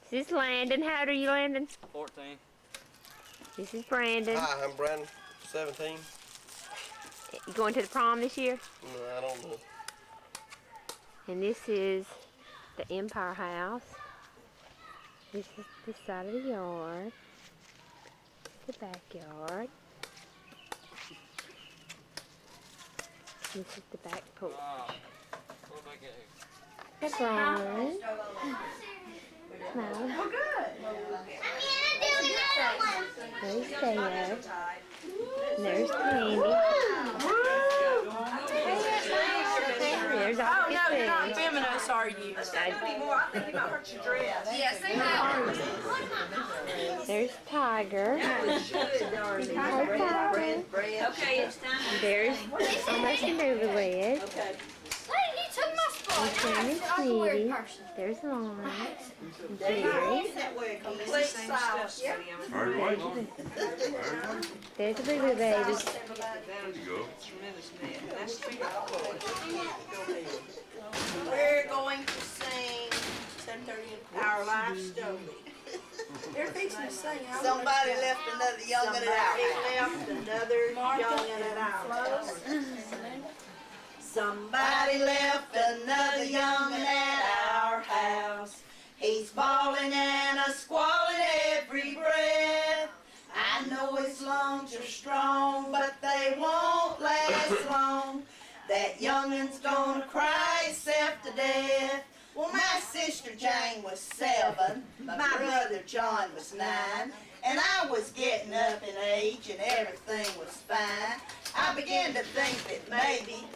This is Landon. How old are you, Landon? 14. This is Brandon. Hi, I'm Brandon, 17. You going to the prom this year? No, I don't know. And this is the Empire House. This is the side of the yard. The backyard. This is the back porch. What do I get here? That's Ron. Smile. Oh, good. There's Dad. And there's Candy. There's Oh, no, you're not Auntie filming us, are you? Sue. I think you might hurt your dress. Yes, they have. There's Tiger. Hi, Tiger. Okay, it's time. There's almost a newlywed. Hey, you took my spot. There's Now I have to wear Sweetie. person. There's Lauren. And Jerry. Complete silence. There's the boo-boo baby. There you go. We're going to sing 10:30 Our Life Story. They're fixing to sing. Somebody left another young'un at our house. left another young'un at our house. Somebody left another young'un at our house. He's bawling and a-squalling every breath. I know his lungs are strong, but they won't last long. That young'un's gonna cry himself to death. Well, my sister Jane was 7, my brother John was 9, and I was getting up in age and everything was fine. I began to think that maybe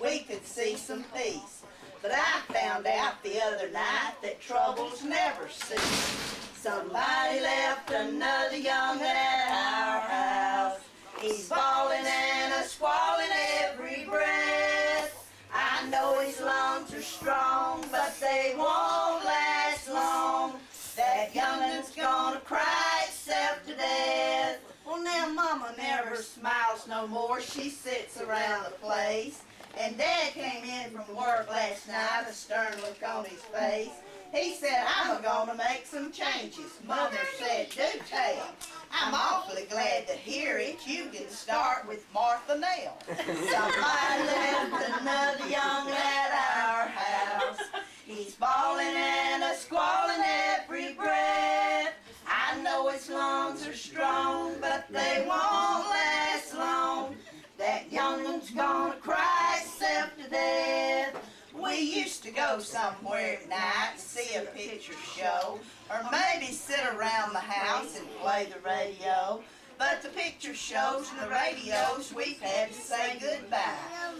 we could see some peace. But I found out the other night that troubles never cease. Somebody left another young'un at our house. He's bawling and a-squalling every breath. I know his lungs are strong, but they won't last long. That young'un's gonna cry himself to death. Well, now Mama never smiles no more. She sits around the place. And Dad came in from work last night, a stern look on his face. He said, I'm gonna make some changes. Mother said, do tell. I'm awfully glad to hear it. You can start with Martha Nell. Somebody left another young'un at our house. He's bawling and a-squalling every breath. I know his lungs are strong, but they won't last long. That young'un's gonna cry himself to death. We used to go somewhere at night, see a picture show, or maybe sit around the house and play the radio. But the picture shows and the radios, we've had to say goodbye.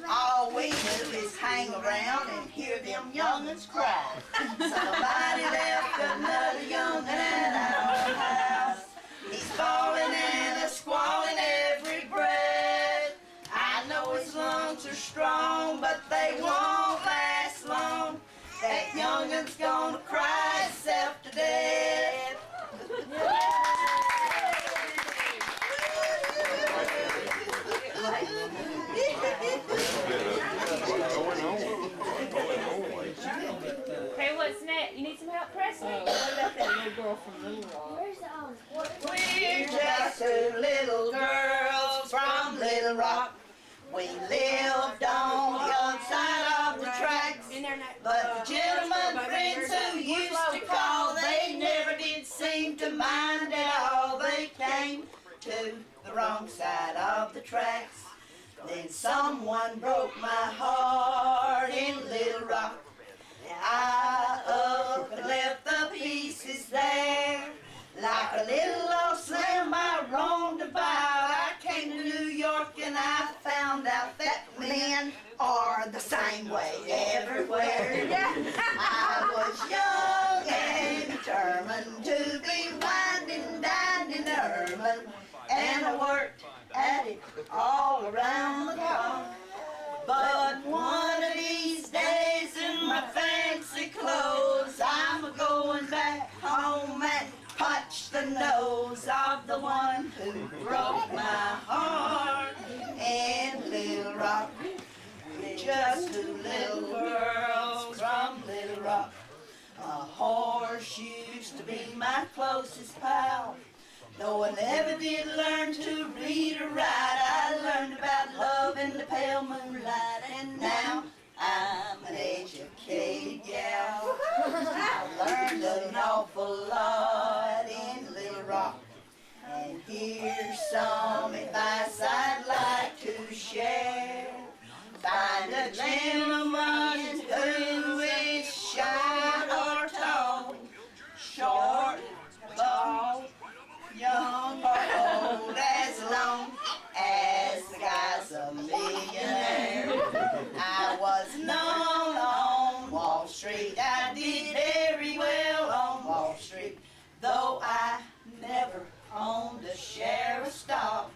All we do is hang around and hear them young'uns cry. Somebody left another young'un at our house. He's bawling and a-squalling every breath. I know his lungs are strong, but they won't last long. That young'un's gonna cry himself to death. Hey, what's next? You need some help pressing? What about that little girl from Little Rock? We're just two little girls from Little Rock. We lived on the other side of the tracks. But the gentlemen friends who used to call, they never did seem to mind at all. They came to the wrong side of the tracks. Then someone broke my heart in Little Rock. I up and left the pieces there. Like a little lost lamb I roamed about. I came to New York and I found out that men are the same way everywhere. I was young and determined to be winding down in Herman, and I worked at it all around the clock. But one of these days in my fancy clothes, I'm going back home and punch the nose of the one who broke my heart in Little Rock. Just two little girls from Little Rock. A horse used used to be my closest pal. Though I never did learn to read or write, I learned about love in the pale moonlight. And now I'm an educated gal. I learned an awful lot in Little Rock. And here's some advice I'd like to share. Find a gentleman who is shy or tall, short, tall, young or old, as long as the guy's a millionaire. I was known on Wall Street. I did very well on Wall Street, though I never owned a share of stock.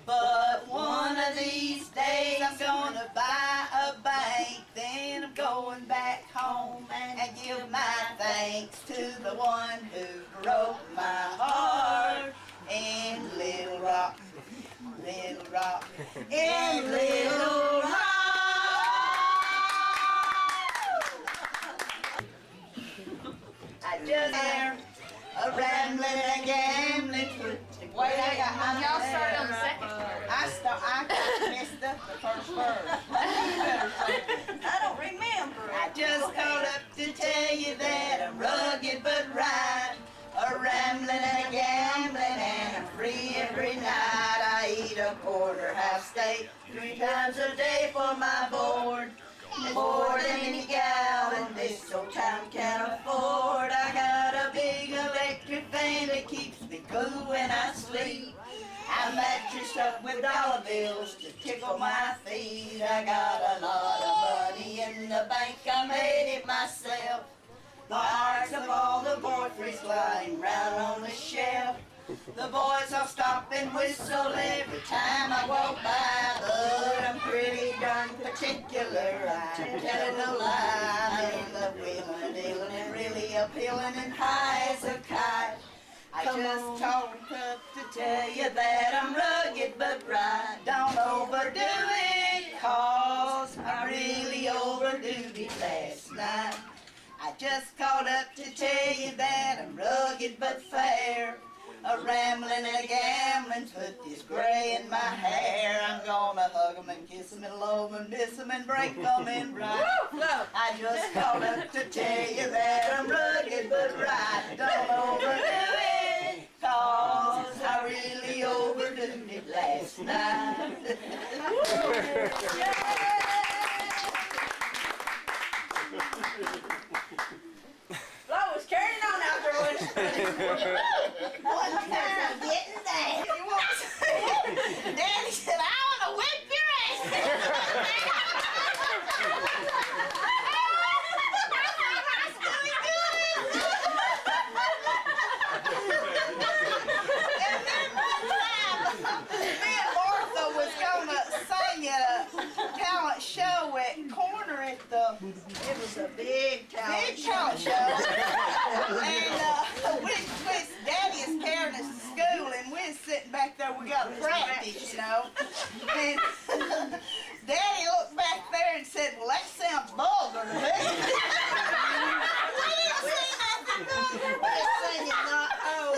But one of these days I'm gonna buy a bank, then I'm going back home and give my thanks to the one who broke my heart in Little Rock, Little Rock, in Little Rock. I just there a rambling and gambling. Wait, Y'all started on the second verse. I messed up the first verse. I don't remember. I just called up to tell you that I'm rugged but right, a rambling and a gambling, and I'm free every night. I eat a porterhouse steak 3 times a day for my board. More than any gal in this old town can afford. I got a big electric fan that keeps me cool when I sleep. I'm mattressed up with dollar bills to tickle my feet. I got a lot of money in the bank, I made it myself. The hearts of all the boyfriends lying round on the shelf. The boys all stop and whistle every time I walk by, but I'm pretty darn particular. I'm telling no lie. I'm the wheeling, dealing, and really appealing and high as a kite. I just talked up to tell you that I'm rugged but right. Don't overdo it, 'cause I really overdid it last night. I just called up to tell you that I'm rugged but fair. A rambling and a gambling, put this gray in my hair. I'm gonna hug 'em and kiss 'em and love 'em, miss 'em and break 'em and right. I just called up to tell you that I'm rugged but right. Don't overdo it, 'cause I really overdid it last night. Flo was carrying on out there with One time getting there. Daddy said, I want to whip your ass. And then one time, me and Martha was going to sing at a talent show at Corner at the, it was a big talent show. And Daddy is carrying us to school, and we're sitting back there, we got to practice, you know. And Daddy looked back there and said, well, that sounds vulgar to me. We didn't say nothing vulgar. Let's sing it, not oh.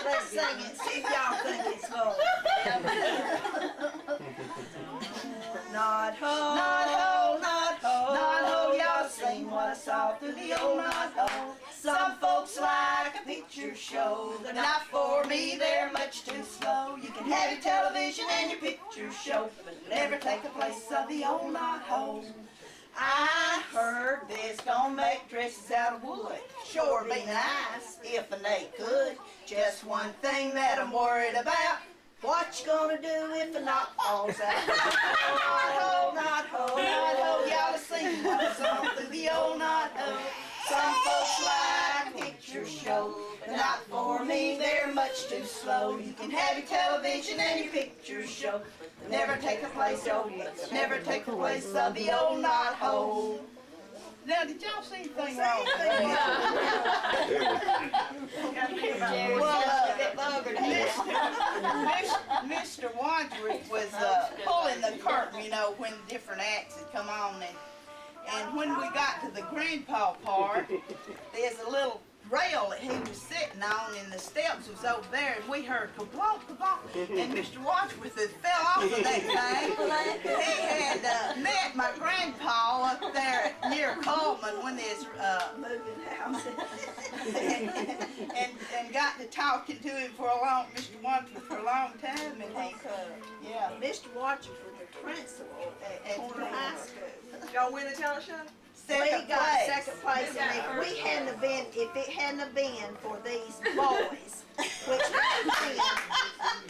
Let's sing it, see if y'all think it's vulgar. Not ho, not ho, not ho, not ho, y'all sing what I saw through the old not ho. Some folks like a picture show, they're not for me, they're much too slow. You can have your television and your picture show, but never take the place of the old not ho. I heard this gonna make dresses out of wood. Sure be nice if and they could. Just one thing that I'm worried about. What you gonna do if the knot falls out? Not ho, not ho, not ho. Y'all sing one song through the old not ho. Some folks like a picture show, but not for me, they're much too slow. You can have your television and your picture show, but never take the place of, never take the place of the old knot hole. Now, did y'all see anything wrong? Mr. Wadsworth was pulling the curtain, you know, when different acts had come on, And when we got to the grandpa part, there's a little rail that he was sitting on, and the steps was over there, and we heard kablonk, kablonk, and Mr. Wadsworth had fell off of that thing. He had met my grandpa up there near Coleman when there's moving houses, and got to talking to him for Mr. Wadsworth for a long time, and he, yeah. Mr. Wadsworth was the principal at Corner High School. Y'all win the talent show? We Second got place. second place, and if it hadn't have been for these boys, which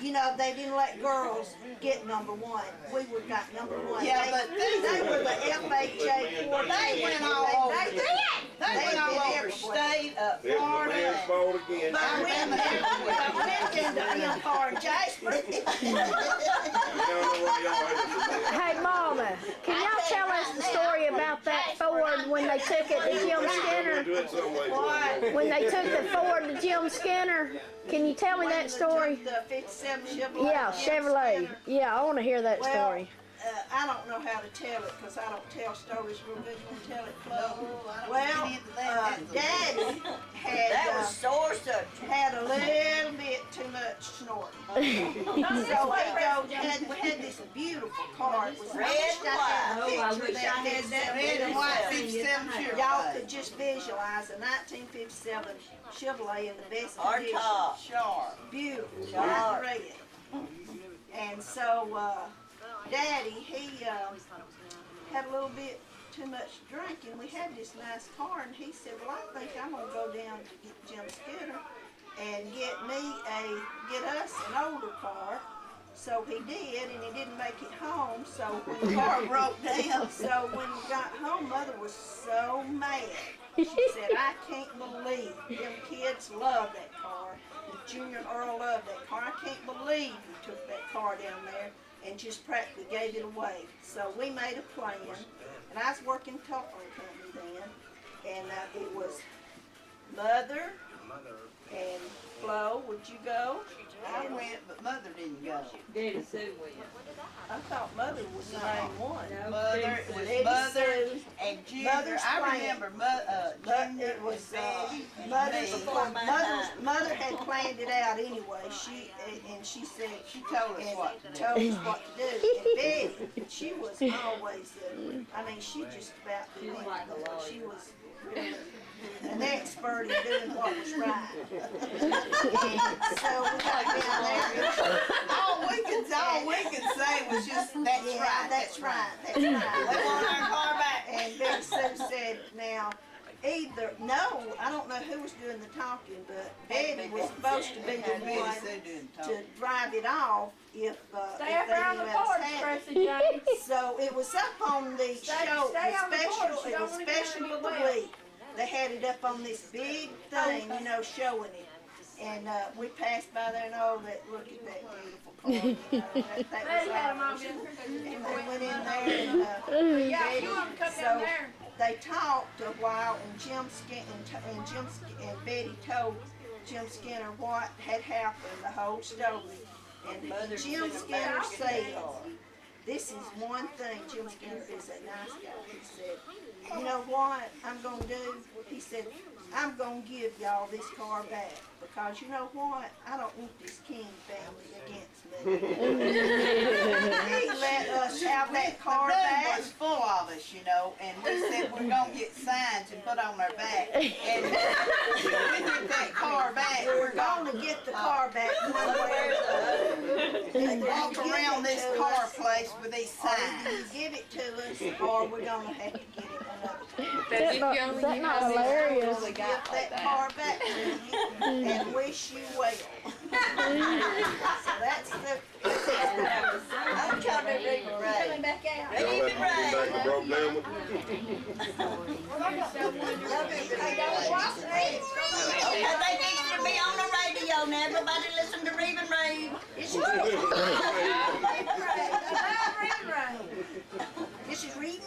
you know, they didn't let girls get number one. We would got number one. Yeah, but they were the FHA 14. They went all over. They went all over everywhere. state, There's the Florida. man's fault again. But I went into car in Jasper. You don't know what y'all had. Hey, Mama, can y'all tell us the story about that Ford when they took it to Jim Skinner? Do it some way. When they took the Ford to Jim Skinner? Can you tell me that story? The 57 Chevrolet. Yeah, Chevrolet. Yeah, I want to hear that Well, story. I don't know how to tell it because I don't tell stories real good. You want to tell it, Flo? I don't Well, get into that. Daddy had sore subject. had a little bit too much snorting. So we had this beautiful car. It was Red and white. Red and white 57 Chevrolet. Y'all could just visualize a 1957 Chevrolet in the best Our condition. top. Sharp. Beautiful, Sharp. bright red. And so, Daddy, he had a little bit too much drinking. We had this nice car, and he said, well, I think I'm going to go down to get Jim Skinner and get us an older car. So he did, and he didn't make it home, so when The car broke down. so when we got home, Mother was so mad. She said, I can't believe them kids love that car. Junior and Earl loved that car. I can't believe you took that car down there and just practically gave it away. So we made a plan, and I was working telephone company then, and it was Mother and Flo, would you go? I went, but Mother didn't go. Daddy Sue went. I thought Mother was the main one. Mother, it was Eddie Mother Sue. and Junior. Mother's I plan. remember But Junior it was Betty, and Mother's me. Mother had planned it out anyway. She said She told us and what to do. told us what to do. And Betty, she was always I mean, she just about did anything. She was really an expert in doing what was right. And so we got down there. All we could say was just, that's Yeah, right, that's right, that's We right. want our car back. And Betty Sue said, now, I don't know who was doing the talking, but Betty was supposed to be the Betty one Sue doing to talking. drive it off if Stay if up they around the didn't let us porch, have it. Prissy Jane. So it was up on the show, stay on the special, porch. You it don't was wanna get special any of the wet. week. They had it up on this big thing, you know, showing it. And we passed by there and look at that beautiful car. You know, that They had them all was been and we went in there and Yeah, if you want to come down there. they talked a while, and and Betty told Jim Skinner what had happened, the whole story. And Jim Skinner said, this is one thing, Jim Skinner is a nice guy. He said, you know what I'm going to do? He said, I'm going to give y'all this car back because you know what? I don't want this King family against me. He let us have that car The room back. was full of us, you know, and we said we're gonna get signs and put on our back. And we get that car back, We're going to get the car back one way or the other. and walk around this car place with these Or signs. either you give it to us, or we're gonna have to get it another time. Is that not hilarious? Give that car back to you and wish you well. So that's the. I'm trying to read right. Coming back out. Y'all have to get back and broke down with Okay, they need to be on the radio now. Everybody listen to Reeve and Rave. This is Reed